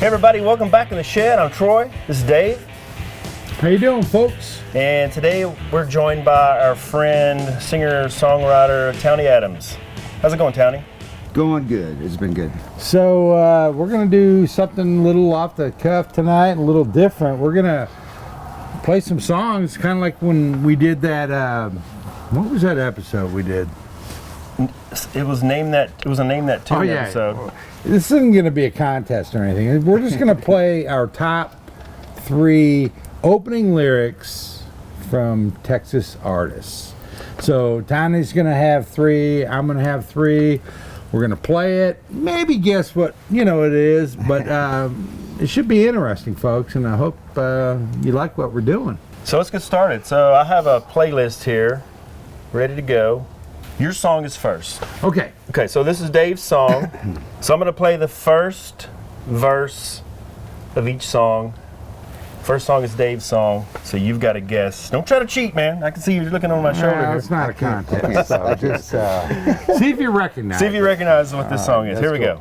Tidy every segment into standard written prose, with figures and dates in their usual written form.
everybody, welcome back in the shed. I'm Troy. This is Dave. How you doing, folks? And today we're joined by our friend, singer-songwriter, Townie Adams. How's it going, Townie? Going good. It's been good. So we're gonna do something a little off the cuff tonight, a little different. We're gonna play some songs, kind of like when we did that. What was that episode we did? It was a Name That Tune episode. This isn't gonna be a contest or anything. We're just gonna play our top 3 opening lyrics from Texas artists. So Tony's gonna have 3. I'm gonna have 3. We're gonna play it. Maybe guess what it is, but it should be interesting, folks. And I hope you like what we're doing. So let's get started. So I have a playlist here, ready to go. Your song is first. Okay. Okay, so this is Dave's song. So I'm gonna play the first verse of each song. First song is Dave's song, so you've got to guess. Don't try to cheat, man. I can see you looking over my shoulder here. It's not a contest, so just see if you recognize. See if you recognize what this song is. Here we go.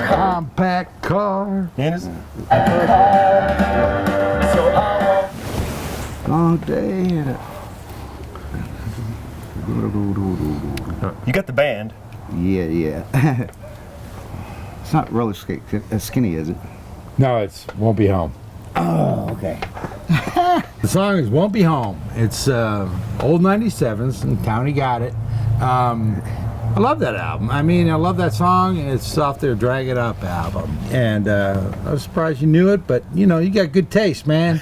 Compact car. Long day. You got the band. Yeah. It's not roller skate skinny, is it? No, it's Won't Be Home. Oh, okay. The song is Won't Be Home. It's old 97s, and Townie got it. I love that album. I mean, I love that song. It's off their Drag It Up album. And I was surprised you knew it, but you got good taste, man.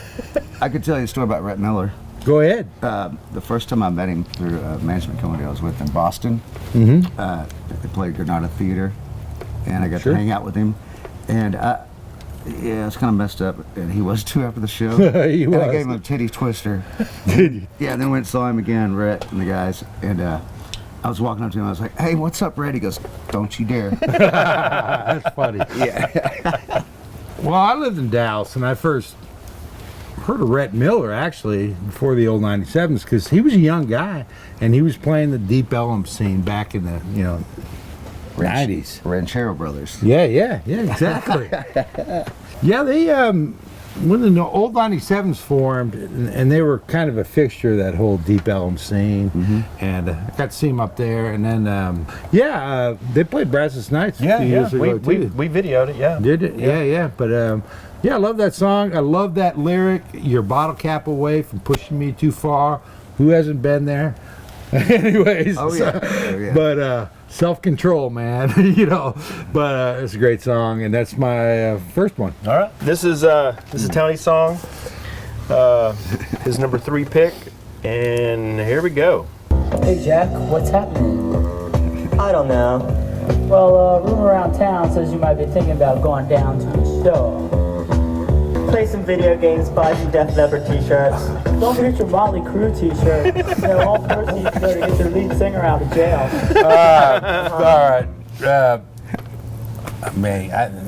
I could tell you a story about Rhett Miller. Go ahead. The first time I met him through a management company I was with in Boston, they played Granada Theater, and I got to hang out with him. And yeah, it's kind of messed up, and he was too after the show. He and was. I gave him a titty twister. Did you? Yeah, and then went and saw him again, Rhett and the guys, and I was walking up to him. I was like, "Hey, what's up, Rhett?" He goes, "Don't you dare!" That's funny. Yeah. Well, I lived in Dallas, and I first heard of Rhett Miller actually before the old 97s, because he was a young guy, and he was playing the Deep Ellum scene back in the 90s. Ranchero Brothers. Yeah, exactly. Yeah, they when the old 97s formed, and they were kind of a fixture, that whole Deep Ellum scene, and I got to see them up there, and then they played Brazos Nights a few years ago too. We videoed it, yeah. Did it? Yeah. But I love that song. I love that lyric. Your bottle cap away from pushing me too far. Who hasn't been there? Anyways. Oh yeah. But self-control, man. But it's a great song, and that's my first one. All right. This is Townie's song. His number 3 pick, and here we go. Hey Jack, what's happening? I don't know. Well, rumor around town says you might be thinking about going down to a show. Play some video games, buy some Def Leppard t-shirts. Don't forget your Motley Crue t-shirt. All proceeds go to get your lead singer out of jail. All right.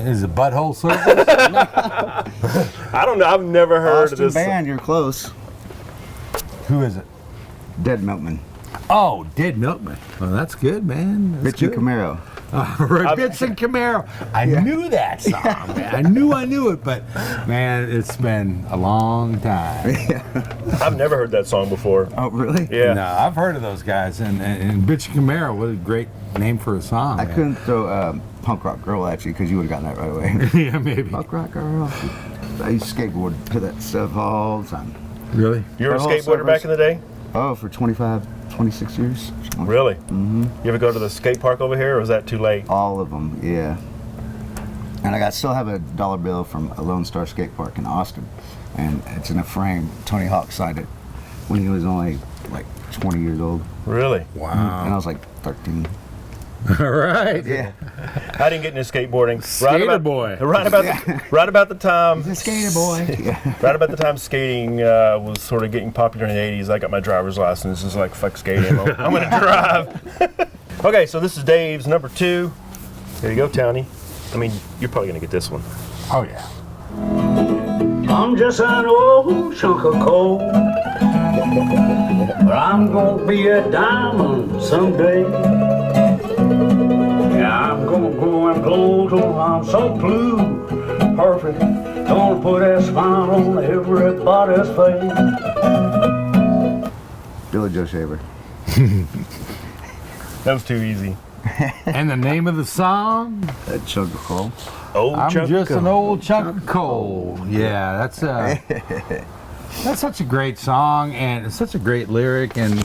Is it Butthole Surfers? I don't know. I've never heard Austin of this. Band, you're close. Who is it? Dead Milkman. Oh, Dead Milkman. Well, that's good, man. That's Richie good. Camaro. Bits and Camaro. I knew that song, man. I knew it, but man, it's been a long time. I've never heard that song before. Oh, really? Yeah. No, I've heard of those guys, and Bits and Camaro, what a great name for a song. I man. couldn't throw Punk Rock Girl at you because you would have gotten that right away. Yeah, maybe. Punk Rock Girl. I used to skateboard to that stuff all the time. Really? You were a Butthole skateboarder back Surfers. in the day? Oh, for 26 years. Really? Mm-hmm. You ever go to the skate park over here, or was that too late? All of them, yeah. And I still have a dollar bill from a Lone Star Skate Park in Austin, and it's in a frame. Tony Hawk signed it when he was only like 20 years old, Really? Wow. and I was like 13. All right. Yeah, I didn't get into skateboarding. Skater boy. Right about the time. the skater boy. Yeah. Right about the time skating was sort of getting popular in the 80s, I got my driver's license. It's like, fuck skating. I'm going to drive. Okay, so this is Dave's number 2. Here you go, Townie. I mean, you're probably gonna get this one. Oh yeah. I'm just an old chunk of coal, but I'm gonna be a diamond someday. Yeah, I'm gonna grow and glow till I'm so blue, perfect. Gonna put a smile on everybody's face. Billy Joe Shaver. That was too easy. And the name of the song? That chunk of coal. Old I'm chunk just of- an old chunk of coal. Yeah, that's such a great song, and it's such a great lyric. And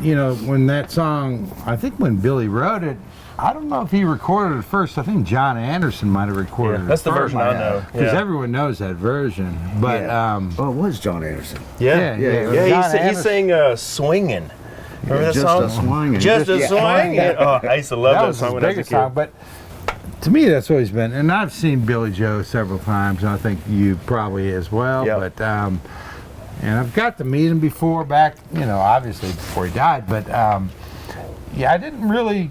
you know, when that song, I think when Billy wrote it, I don't know if he recorded it first. I think John Anderson might have recorded Yeah, it. that's the version I know. Because Yeah. everyone knows that version. But Oh, it was John Anderson. Yeah, yeah, yeah. yeah. John He Anderson. sang "Swingin'." Remember that Just song? a swingin'. Just a Yeah. swingin'. Oh, I used to love that that was song his when I was a biggest kid. song. But to me, that's always been. And I've seen Billy Joe several times, and I think you probably as well. Yep. But and I've got to meet him before, back, you know, obviously before he died. But yeah, I didn't really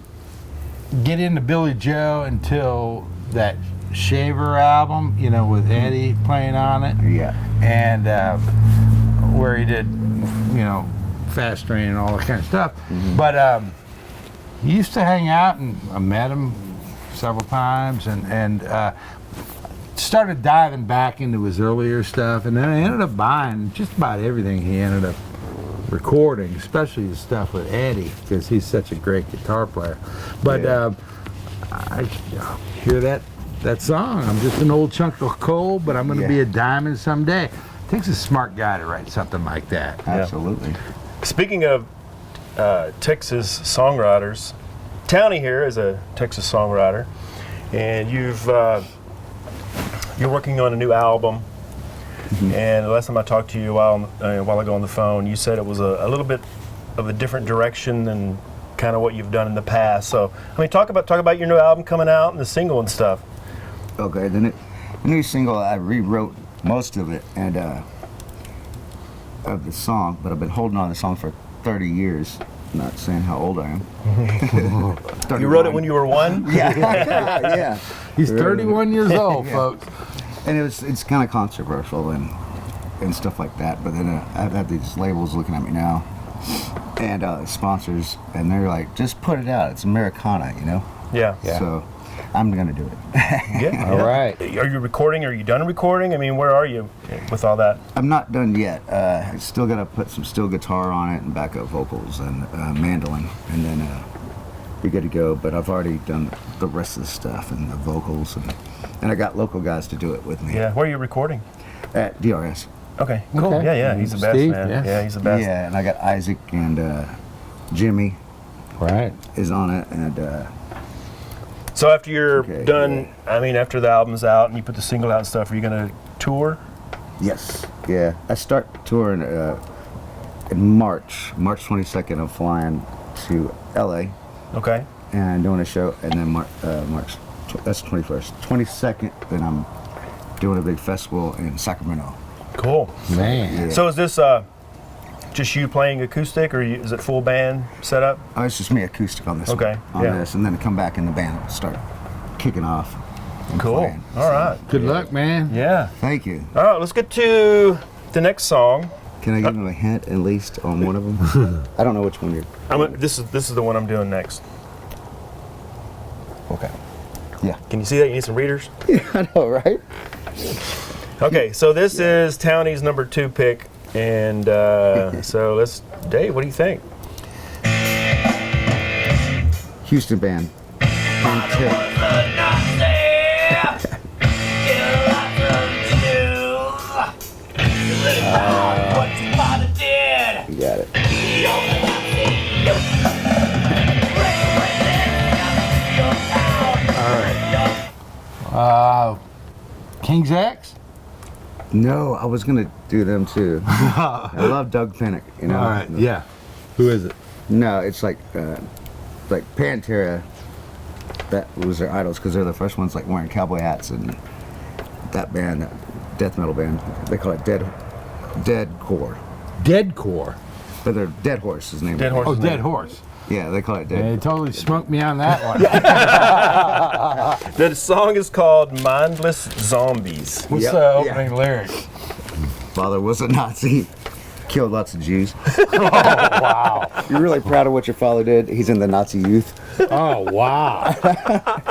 get into Billy Joe until that Shaver album, you know, with Eddie playing on it, Yeah. and where he did, you know, Fast Train and all that kind of stuff. But he used to hang out, and I met him several times, and started diving back into his earlier stuff, and then I ended up buying just about everything he ended up recording, especially the stuff with Eddie, because he's such a great guitar player. But I hear that song. I'm just an old chunk of coal, but I'm going to be a diamond someday. It takes a smart guy to write something like that. Absolutely. Speaking of Texas songwriters, Townie here is a Texas songwriter, and you're working on a new album. And the last time I talked to you a while ago on the phone, you said it was a little bit of a different direction than kind of what you've done in the past. So, I mean, talk about your new album coming out and the single and stuff. Okay, the new single, I rewrote most of it and of the song, but I've been holding on to the song for 30 years. Not saying how old I am. You wrote it when you were 1? Yeah. He's 31 years old, Yeah. folks. And it's kind of controversial and stuff like that. But then I've had these labels looking at me now and sponsors, and they're like, just put it out. It's Americana, you know? Yeah. So I'm going to do it. Yeah. All right. Are you recording? Are you done recording? I mean, where are you with all that? I'm not done yet. I still got to put some steel guitar on it and backup vocals and mandolin, and then be good to go. But I've already done the rest of the stuff and the vocals, and I got local guys to do it with me. Yeah. Where are you recording? At DRS. Okay. Cool. Okay. Yeah. He's the best, Steve, man. yeah. Yeah, he's the best. Yeah, and I got Isaac and Jimmy Right. is on it, and So after you're Okay, done, I mean, after the album's out and you put the single out and stuff, are you gonna tour? yes, yeah. I start touring in March 22nd. I'm flying to LA Okay. and doing a show, and then March that's 21st, 22nd. Then I'm doing a big festival in Sacramento. Cool. Man. Yeah. So is this just you playing acoustic, or is it full band setup? Oh, it's just me acoustic on this. Okay, one, on yeah. this, and then come back in the band and start kicking off. and Cool. playing. All right. Good luck, man. Yeah. Thank you. All right. Let's get to the next song. Can I give them a hint at least on one of them? I don't know which one you're. This is the one I'm doing next. Okay. Yeah. Can you see that? You need some readers. I know, right? Okay. So this is Townie's number 2 pick, and so let's. Dave, what do you think? Houston band. You got it. King's X? No, I was gonna do them too. I love Doug Pinnick. You know. All right. Yeah. Who is it? No, it's like Pantera. That was their idols because they're the first ones like wearing cowboy hats, and that band, that death metal band, they call it Deadcore. Deadcore. But they're Dead Horse is the name. Dead of it. Horse. Oh, Dead Horse. Yeah, they call it They dead. totally smoked me on that one. The song is called Mindless Zombies. What's Yep. the opening lyric? Father was a Nazi, killed lots of Jews. Wow. You're really proud of what your father did. He's in the Nazi youth. Oh, wow.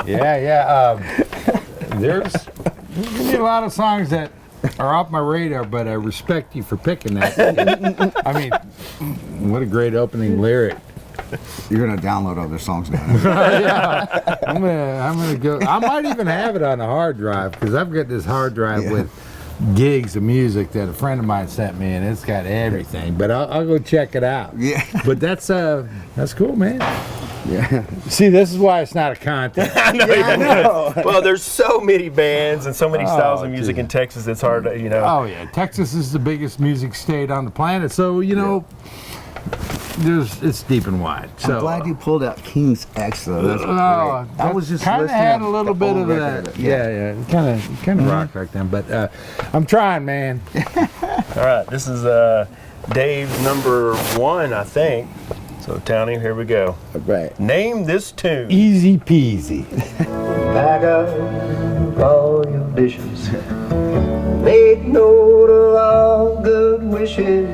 Yeah. There's gonna be a lot of songs that are off my radar, but I respect you for picking that. I mean, what a great opening lyric. You're gonna download other songs now. I'm gonna go. I might even have it on a hard drive because I've got this hard drive with gigs of music that a friend of mine sent me, and it's got everything. But I'll go check it out. Yeah. But that's cool, man. Yeah. See, this is why it's not a contest. I know. Well, there's so many bands and so many styles of music dude. in Texas. It's hard to, Oh yeah, Texas is the biggest music state on the planet, so it's deep and wide. So I'm glad you pulled out King's X though. That's great. I was just kind of listening had to a little the bit old of record that. it. Yeah, kind of rock like them. But I'm trying, man. All right, this is Dave's number 1, I think. So, Townie, here we go. Right. Name this tune. Easy peasy. Pack up all your dishes. Make note of all good wishes.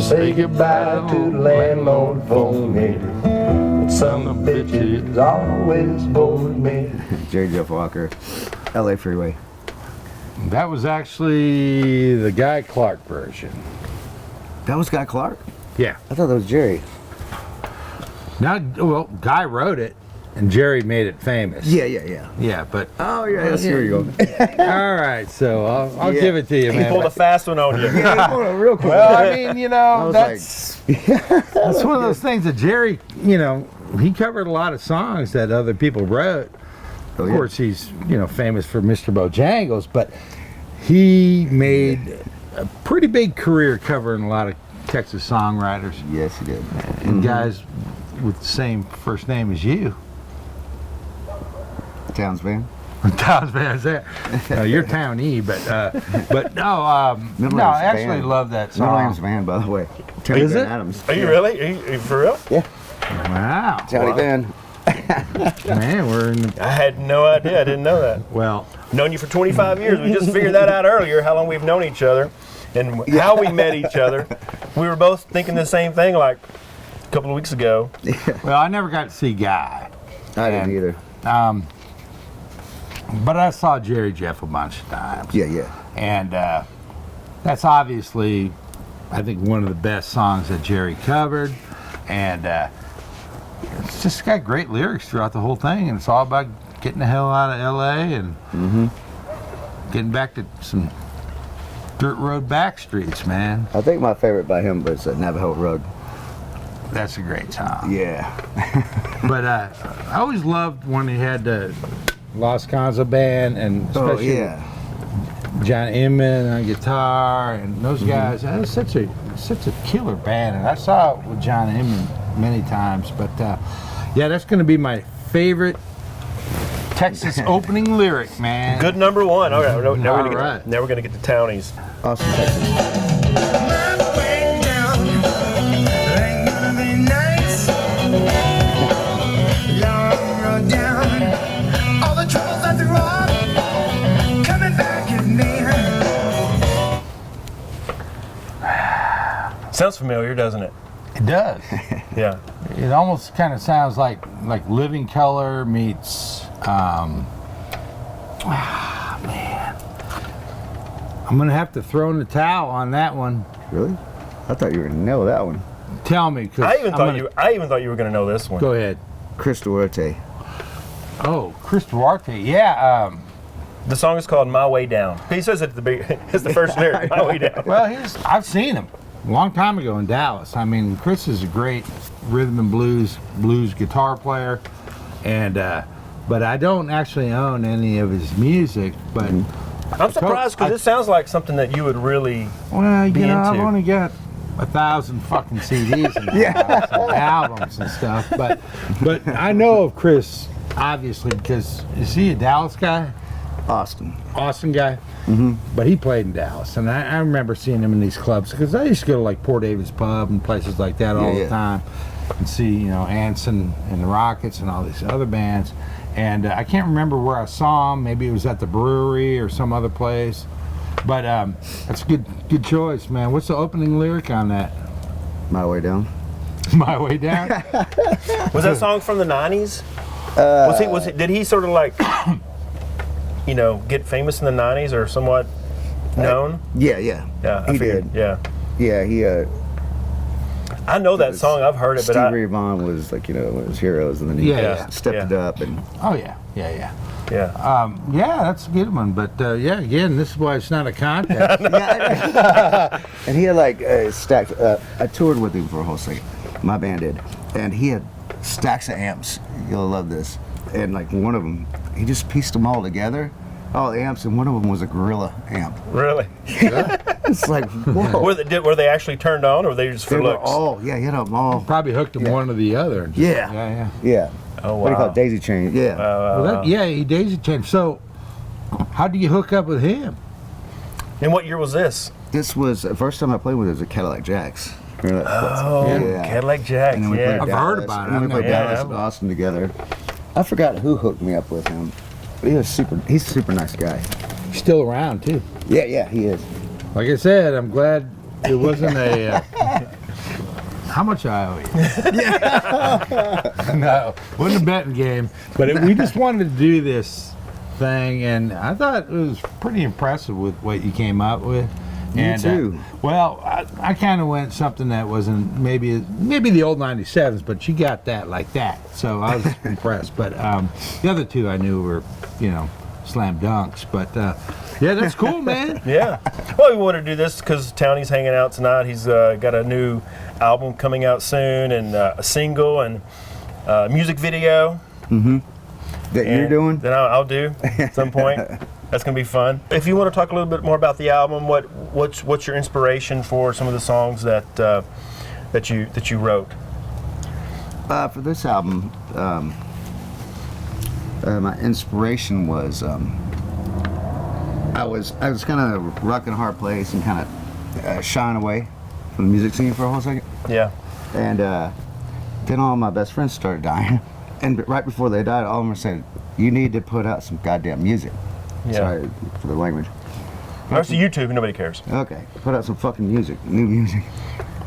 Say goodbye to the landlord for me. Some bitches always bored me. Jerry Jeff Walker, LA Freeway. That was actually the Guy Clark version. That was Guy Clark? Yeah. I thought that was Jerry. Now, well, Guy wrote it, and Jerry made it famous. Yeah. Yeah, but Oh, yeah, I see where you're going. all right. So I'll Yeah. give it to you, He man. pulled a fast one on you. Real quick. Well, I mean, was that's one of those things that Jerry, he covered a lot of songs that other people wrote. Oh, Of yeah. course, he's famous for Mr. Bojangles, but he made a pretty big career covering a lot of Texas songwriters Yes, he did. and guys with the same first name as you. Towns Van. Towns Van Zandt. You're Townee, but no, Middle no, I name's actually Van. love that Middle song. name's Van, by the way. Tony Is Van it? Adams. Are you really? Are you for real? Wow, Tony Van. man, we're in the, I had no idea. I didn't know that. well. Known you for 25 years. We just figured that out earlier, how long we've known each other and how we met each other. We were both thinking the same thing like a couple of weeks ago. Well, I never got to see Guy, I didn't either. but I saw Jerry Jeff a bunch of times. Yeah. And that's obviously, I think, one of the best songs that Jerry covered. And it's just got great lyrics throughout the whole thing. And it's all about getting the hell out of L.A. and getting back to some dirt road back streets, man. I think my favorite by him was Navajo Road. That's a great song. Yeah. But I always loved when he had the Los Conza band, and Oh, especially yeah. John Inman on guitar, and those guys. That was such a killer band, and I saw it with John Inman many times. But yeah, that's going to be my favorite Texas opening lyric, man. Good number 1. All right, now we're All gonna get to Townies. Awesome Texas. Sounds familiar, doesn't it? It does. Yeah. It almost kind of sounds like Living Color meets. Man, I'm gonna have to throw in the towel on that one. Really? I thought you were going to nail that one. Tell me, because I even thought you were gonna know this one. Go ahead. Chris Duarte. Oh, Chris Duarte. Yeah. The song is called My Way Down. He says it at the beginning. It's the first lyric. My Way Down. Well, I've seen him a long time ago in Dallas. I mean, Chris is a great rhythm and blues guitar player, and but I don't actually own any of his music. But I'm surprised because it sounds like something that you would really. well, be I've into. only got 1,000 fucking CDs and, and albums and stuff. But I know of Chris obviously because is he a Dallas guy? Austin. Austin guy, but he played in Dallas, and I remember seeing him in these clubs because I used to go to like Port Davis Pub and places like that all the Yeah. time. and see, you know, Anson and the Rockets and all these other bands. And I can't remember where I saw him. Maybe it was at the brewery or some other place. But that's a good choice, man. What's the opening lyric on that? My way down. My Way Down? Was that song from the 90s? Did he sort of like, you know, get famous in the 90s or somewhat known? Yeah. Yeah, I He figured. did. Yeah. Yeah, he. I know that song. I've heard it, but Stevie Ray Vaughan was like, you know, one of his heroes, and then he Yeah. stepped it up, and Oh, yeah. yeah. Yeah, that's a good one. But yeah, again, this is why it's not a contest. and he had like stacks. I toured with him for a whole second. My band did, and he had stacks of amps. You'll love this. And like one of them, he just pieced them all together, all the amps, and one of them was a Gorilla amp. Really? It's like, whoa. Were they actually turned on, or were they just for They were looks? all, yeah, he had them all. Probably hooked them one to the other. And just- Yeah. Yeah. Yeah. Oh, What do you call wow. it? Daisy chain. Yeah. Well, he daisy chained. So, how do you hook up with him? And what year was this? This was the first time I played with it was a Cadillac Jacks. Remember that? Oh, Yeah. Cadillac Jacks. And then we Yeah. played I've heard Dallas, about it. And then we I've played never- Dallas Yeah. and Austin together. I forgot who hooked me up with him. But he's a super nice guy. He's still around too. Yeah, he is. Like I said, I'm glad it wasn't a. How much I owe you? No, wasn't a betting game. But we just wanted to do this thing, and I thought it was pretty impressive with what you came up with. Me too. Well, I kind of went something that wasn't maybe the old 97s, but you got that like that. So I was impressed. But the other two I knew were, you know, slam dunks. But yeah, that's cool, man. Yeah. Well, we want to do this because Townie's hanging out tonight. He's got a new album coming out soon, and a single and music video. That you're And doing? that I'll do at some point. That's gonna be fun. If you want to talk a little bit more about the album, what's your inspiration for some of the songs that you wrote? For this album, my inspiration was I was kind of rocking a hard place and kind of shying away from the music scene for a whole second, Yeah. and then all my best friends started dying, and right before they died, all of them said, "You need to put out some goddamn music." Yeah. Sorry for the language. That's YouTube. Nobody cares. Okay, put out some fucking music, new music,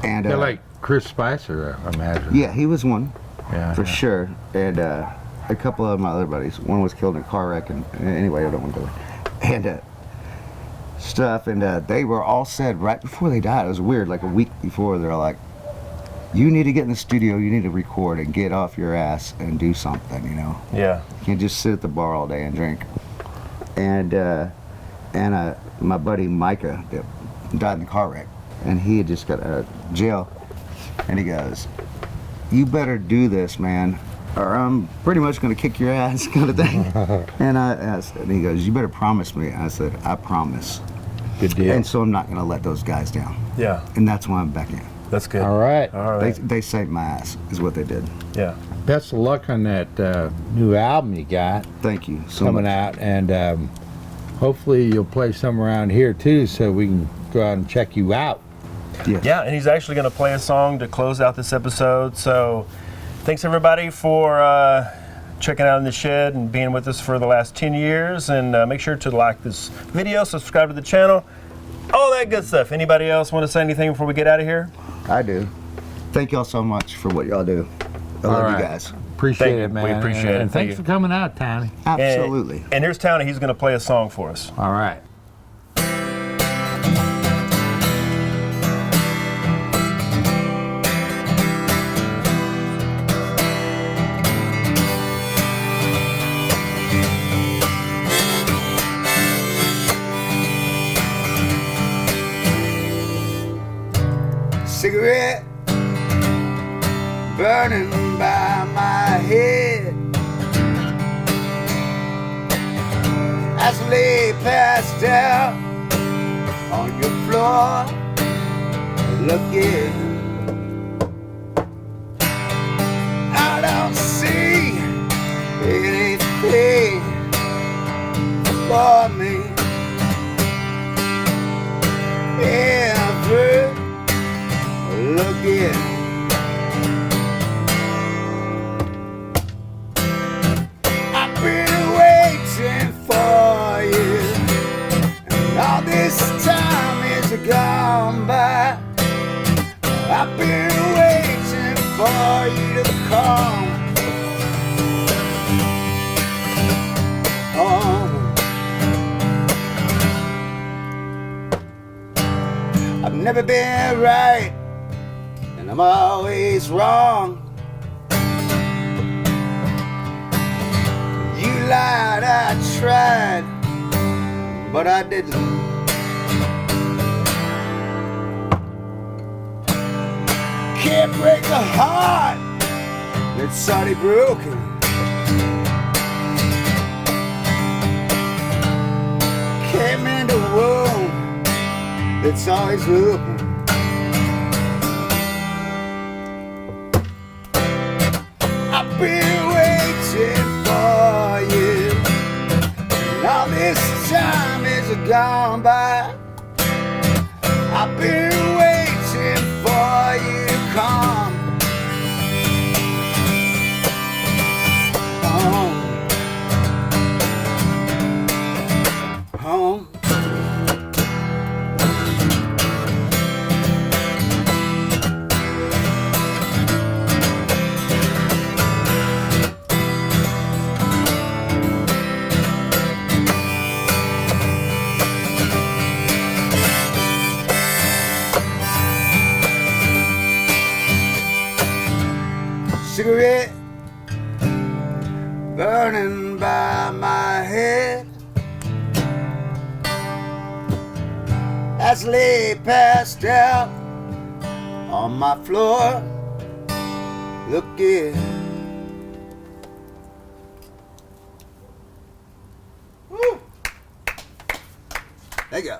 and They're like Chris Spicer, I imagine. yeah, he was one. Yeah. For sure. And a couple of my other buddies. One was killed in a car wreck, and anyway, I don't want to go there. And stuff, and they were all said right before they died. It was weird, like a week before, they're like, you need to get in the studio, you need to record and get off your ass and do something, you know. Yeah. You can't just sit at the bar all day and drink. And my buddy Micah that died in the car wreck, and he had just got out of jail, and he goes, "You better do this, man, or I'm pretty much going to kick your ass," kind of thing. And I asked, and he goes, "You better promise me." I said, "I promise." Good deal. And so I'm not going to let those guys down. Yeah. And that's why I'm back in. That's good. All right. All right. They saved my ass, is what they did. Yeah. Best of luck on that new album you got Thank you so coming much. out, and hopefully you'll play some around here too, so we can go out and check you out. Yes. Yeah, and he's actually going to play a song to close out this episode. So thanks everybody for checking out In the Shed and being with us for the last 10 years. And make sure to like this video, subscribe to the channel, all that good stuff. Anybody else want to say anything before we get out of here? I do. Thank y'all so much for what y'all do. I love right. you guys. Appreciate Thank you. it, man. We appreciate it. And Thank thanks you. for coming out, Tony. Absolutely. And here's Townie. He's going to play a song for us. All right. Cigarette burning by my head as I lay passed out on your floor looking. I don't see anything for me ever looking. I've been waiting for you to come home. I've never been right, and I'm always wrong. You lied, I tried, but I didn't. Can't break the heart that's already broken. Can't mend a wound that's always open. I've been waiting for you, and all this time is gone by. I've been waiting for you to come home. Home. Cigarette burning by my head as I lay passed out on my floor. Looking. Woo! Thank you.